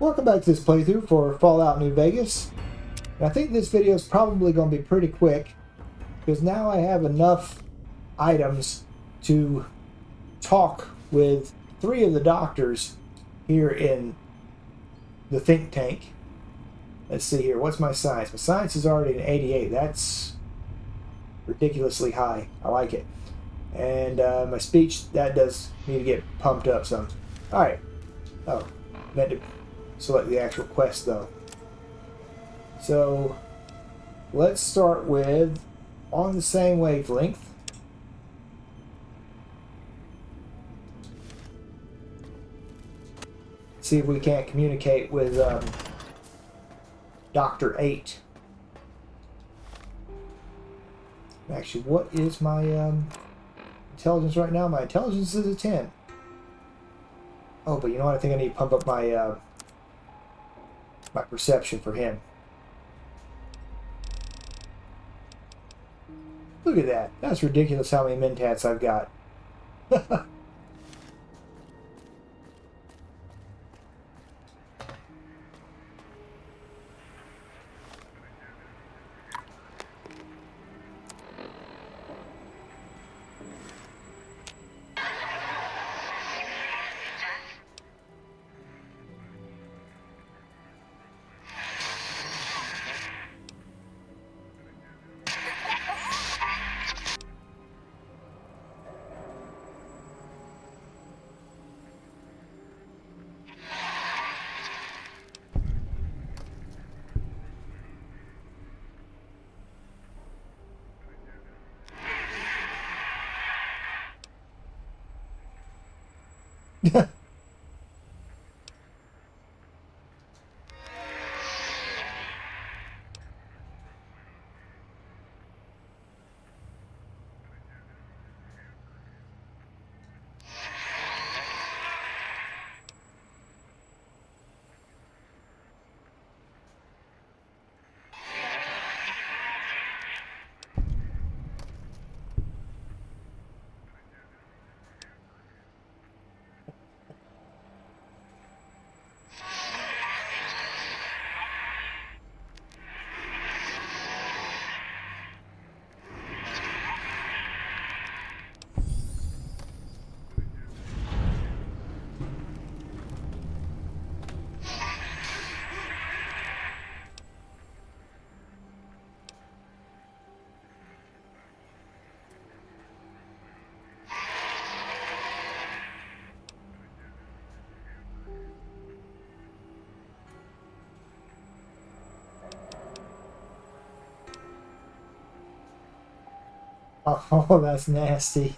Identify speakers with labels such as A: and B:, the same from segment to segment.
A: Welcome back to this playthrough for Fallout New Vegas. And I think this video is probably going to be pretty quick because now I have enough items to talk with 3 of the doctors here in the think tank. Let's see here. What's my science? My science is already an 88. That's ridiculously high. I like it. And my speech, that does need to get pumped up some. Alright. Oh, meant to select the actual quest though. So let's start with On the Same Wavelength. See if we can't communicate with Dr. 8. Actually, what is my intelligence right now? My intelligence is a 10. Oh, but you know what? I think I need to pump up my my perception for him. Look at that. That's ridiculous how many mentats I've got. Oh, that's nasty.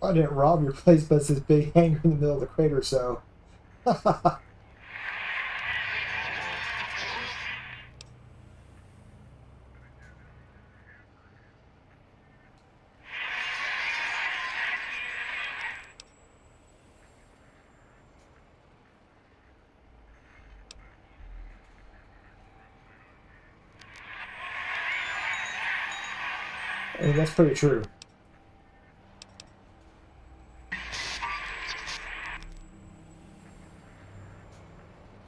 A: I didn't rob your place, but it's this big hangar in the middle of the crater, so. I mean, that's pretty true.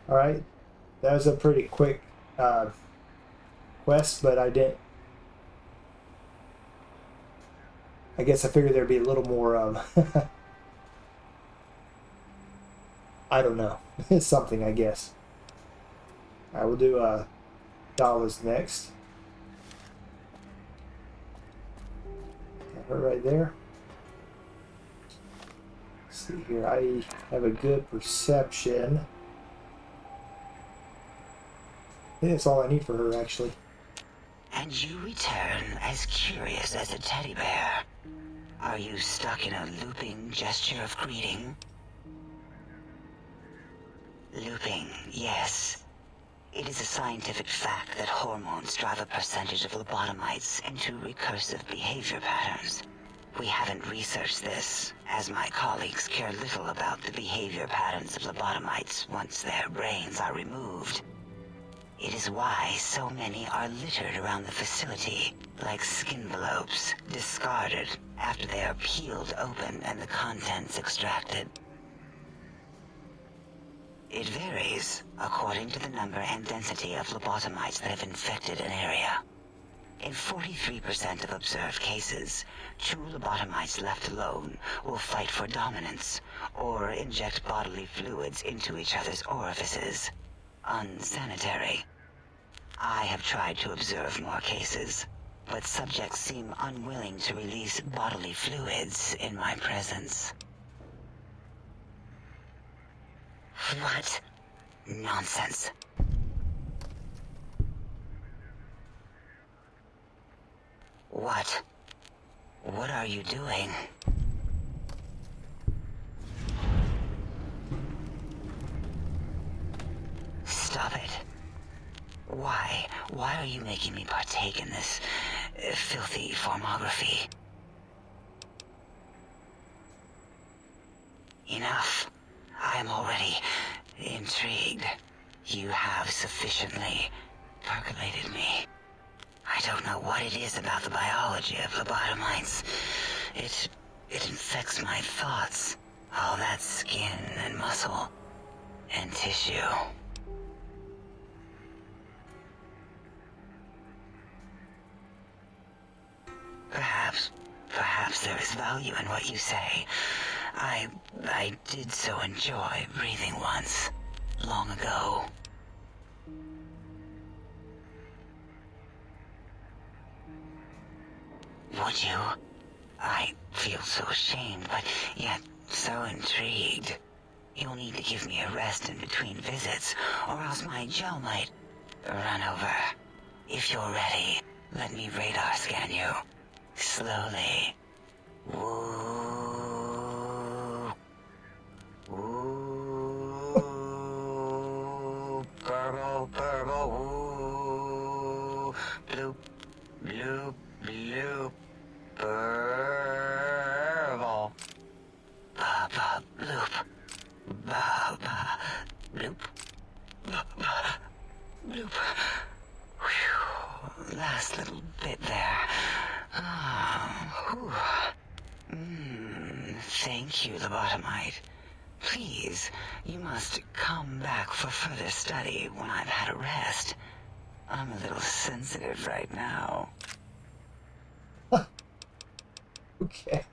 A: Alright, that was a pretty quick quest, but I guess I figured there'd be a little more, I don't know, something, I guess. I will do Dala's next. Got her right there. Let's see here. I have a good perception. I think that's all I need for her, actually.
B: And you return as curious as a teddy bear. Are you stuck in a looping gesture of greeting? Looping, yes. It is a scientific fact that hormones drive a percentage of lobotomites into recursive behavior patterns. We haven't researched this, as my colleagues care little about the behavior patterns of lobotomites once their brains are removed. It is why so many are littered around the facility, like skinvelopes, discarded after they are peeled open and the contents extracted. It varies according to the number and density of lobotomites that have infected an area. In 43% of observed cases, true lobotomites left alone will fight for dominance or inject bodily fluids into each other's orifices. Unsanitary. I have tried to observe more cases, but subjects seem unwilling to release bodily fluids in my presence. What? Nonsense. What? What are you doing? Stop it. Why? Why are you making me partake in this filthy formography? Enough. I am already intrigued. You have sufficiently percolated me. I don't know what it is about the biology of lobotomites. It infects my thoughts. All that skin and muscle and tissue. Perhaps there is value in what you say. I did so enjoy breathing once, long ago. Would you? I feel so ashamed, but yet so intrigued. You'll need to give me a rest in between visits, or else my gel might run over. If you're ready, let me radar scan you. Slowly. Woo. Woo. Purple, purple, woo. Bloop, bloop, bloop. Purple. Ba-ba, bloop. Ba-ba, bloop. Ba-ba, bloop. Whew. Last little bit there. Thank you, lobotomite. Please, you must come back for further study when I've had a rest. I'm a little sensitive right now.
A: Okay.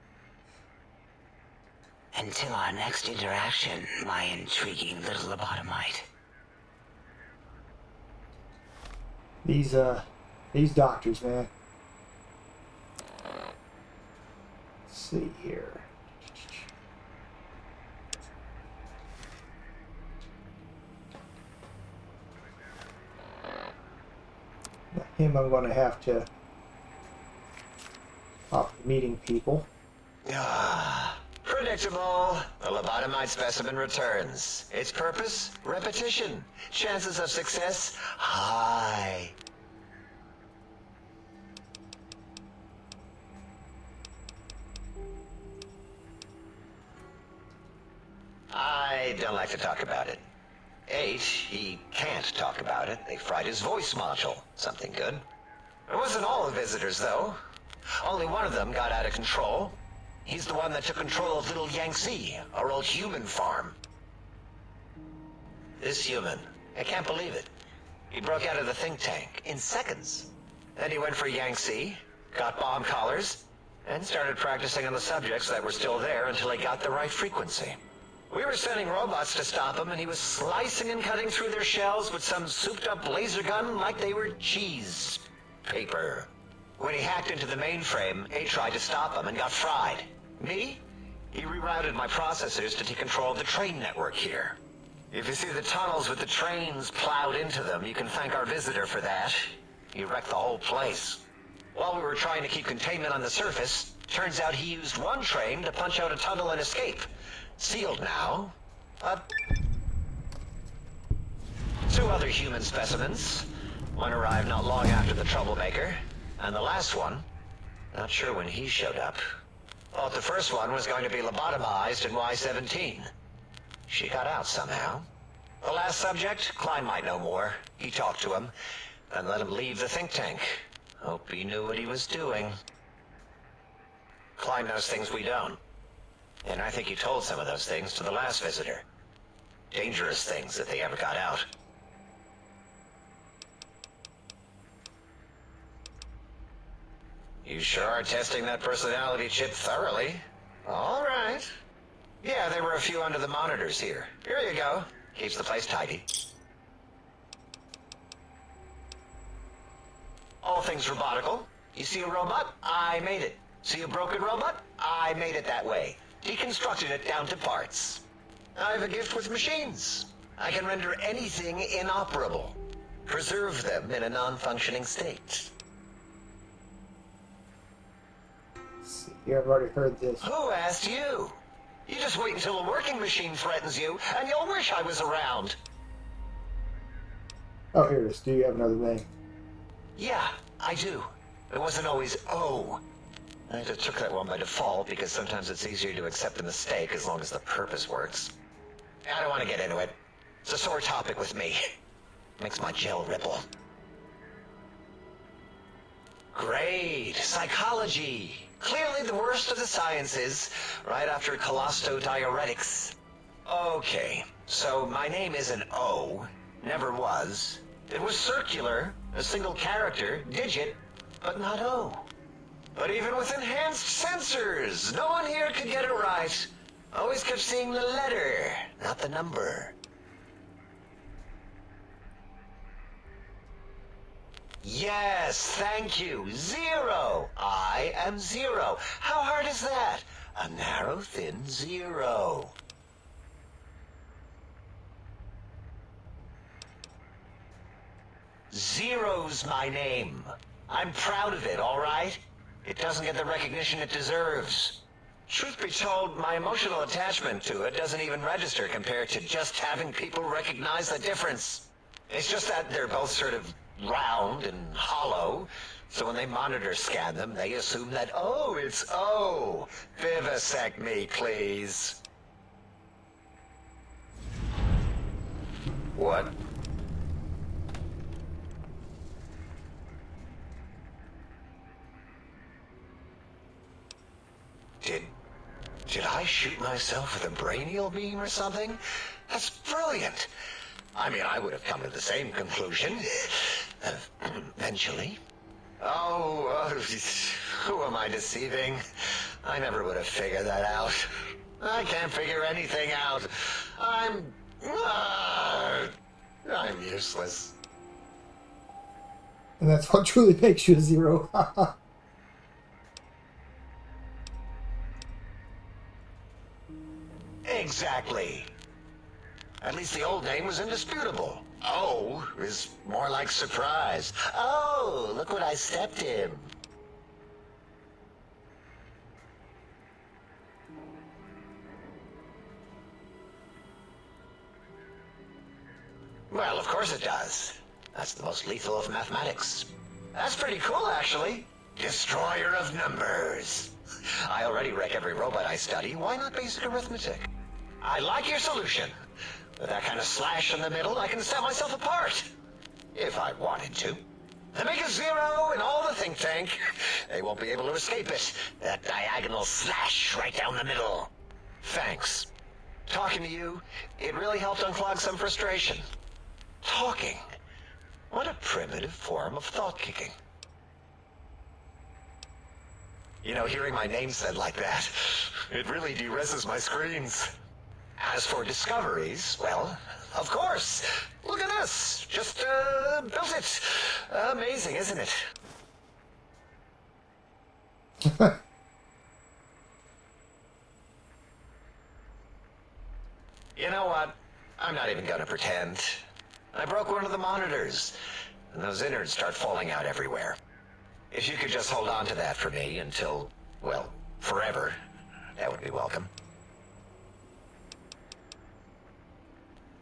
B: Until our next interaction, my intriguing little lobotomite.
A: These doctors, man. Let's see here. Him, I'm going to have to meeting people.
C: Predictable. The lobotomite specimen returns. Its purpose? Repetition. Chances of success? High. I don't like to talk about it. 8, he can't talk about it. They fried his voice module. Something good. It wasn't all the visitors, though. Only one of them got out of control. He's the one that took control of Little Yangtze, our old human farm. This human, I can't believe it. He broke out of the think tank in seconds. Then he went for Yangtze, got bomb collars, and started practicing on the subjects that were still there until he got the right frequency. We were sending robots to stop him, and he was slicing and cutting through their shells with some souped-up laser gun like they were cheese paper. When he hacked into the mainframe, A tried to stop him and got fried. Me? He rerouted my processors to take control of the train network here. If you see the tunnels with the trains plowed into them, you can thank our visitor for that. He wrecked the whole place. While we were trying to keep containment on the surface, turns out he used one train to punch out a tunnel and escape. Sealed now, but... 2 other human specimens. One arrived not long after the troublemaker, and the last one, not sure when he showed up. Thought the first one was going to be lobotomized in Y-17. She got out somehow. The last subject, Klein might know more. He talked to him, then let him leave the think tank. Hope he knew what he was doing. Klein knows things we don't. And I think he told some of those things to the last visitor. Dangerous things if they ever got out. You sure are testing that personality chip thoroughly. All right. Yeah, there were a few under the monitors here. Here you go. Keeps the place tidy. All things robotical. You see a robot? I made it. See a broken robot? I made it that way. Deconstructed it down to parts. I have a gift with machines. I can render anything inoperable. Preserve them in a non-functioning state.
A: Yeah, I've already heard this.
C: Who asked you? You just wait until a working machine threatens you, and you'll wish I was around.
A: Oh, here it is. Do you have another name?
C: Yeah, I do. It wasn't always O. I just took that one by default because sometimes it's easier to accept the mistake as long as the purpose works. I don't want to get into it. It's a sore topic with me. Makes my gel ripple. Great. Psychology. Clearly the worst of the sciences, right after cholestodiuretics. Okay, so my name isn't O. Never was. It was circular, a single character, digit, but not O. But even with enhanced sensors, no one here could get it right. Always kept seeing the letter, not the number. Yes, thank you. 0. I am 0. How hard is that? A narrow, thin 0. Zero's my name. I'm proud of it, all right? It doesn't get the recognition it deserves. Truth be told, my emotional attachment to it doesn't even register compared to just having people recognize the difference. It's just that they're both sort of round and hollow, so when they monitor scan them, they assume that, oh, it's O. Vivisect me, please. What? Did I shoot myself with a brainial beam or something? That's brilliant. I mean, I would have come to the same conclusion. Eventually. Oh, who am I deceiving? I never would have figured that out. I can't figure anything out. I'm useless.
A: And that's what truly makes you a 0.
C: Exactly. At least the old name was indisputable. O is more like surprise. Oh, look what I stepped in. Well, of course it does. That's the most lethal of mathematics. That's pretty cool, actually. Destroyer of numbers. I already wreck every robot I study. Why not basic arithmetic? I like your solution. With that kind of slash in the middle, I can set myself apart. If I wanted to. I make a 0 in all the think tank. They won't be able to escape it. That diagonal slash right down the middle. Thanks. Talking to you, it really helped unclog some frustration. Talking. What a primitive form of thought kicking. You know, hearing my name said like that, it really de-reses my screens. As for discoveries, well, of course. Look at this. Just built it. Amazing, isn't it? You know what? I'm not even gonna pretend. I broke one of the monitors, and those innards start falling out everywhere. If you could just hold on to that for me until, well, forever, that would be welcome.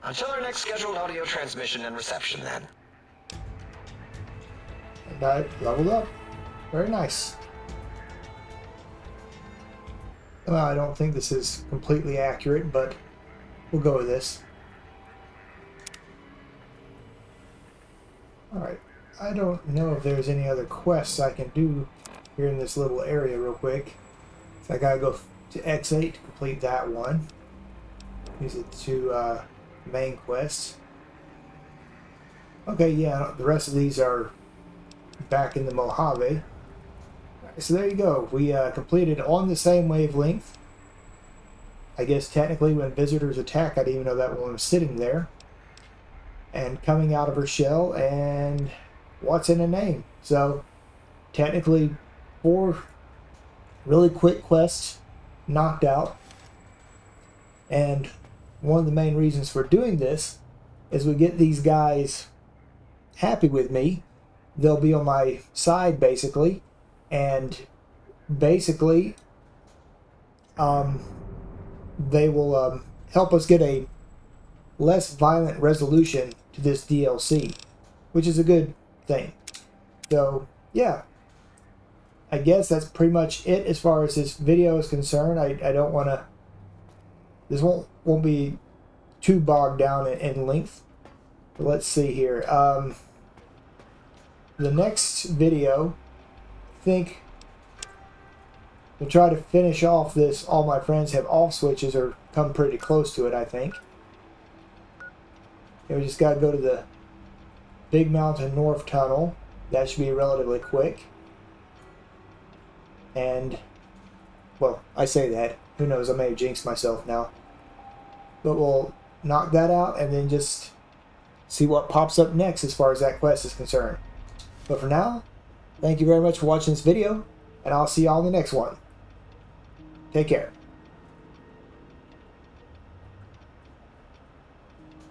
C: Until our next scheduled audio transmission and reception, then.
A: And I leveled up. Very nice. Well, I don't think this is completely accurate, but we'll go with this. Alright, I don't know if there's any other quests I can do here in this little area real quick. So I gotta go to X8 to complete that one. These are the two main quests. Okay, yeah, the rest of these are back in the Mojave. So there you go. We completed On the Same Wavelength. I guess technically when visitors attack, I didn't even know that one was sitting there. And coming out of her shell, and what's in a name. So technically 4 really quick quests knocked out. And one of the main reasons for doing this is we get these guys happy with me. They'll be on my side basically, and basically they will help us get a less violent resolution to this DLC, which is a good thing. So yeah, I guess that's pretty much it as far as this video is concerned. I don't want to, this won't be too bogged down in length. But let's see here. The next video, I think we'll try to finish off this All My Friends Have Off Switches, or come pretty close to it, I think. And we just got to go to the Big Mountain North Tunnel. That should be relatively quick. And, well, I say that. Who knows, I may have jinxed myself now. But we'll knock that out and then just see what pops up next as far as that quest is concerned. But for now, thank you very much for watching this video, and I'll see y'all in the next one. Take care.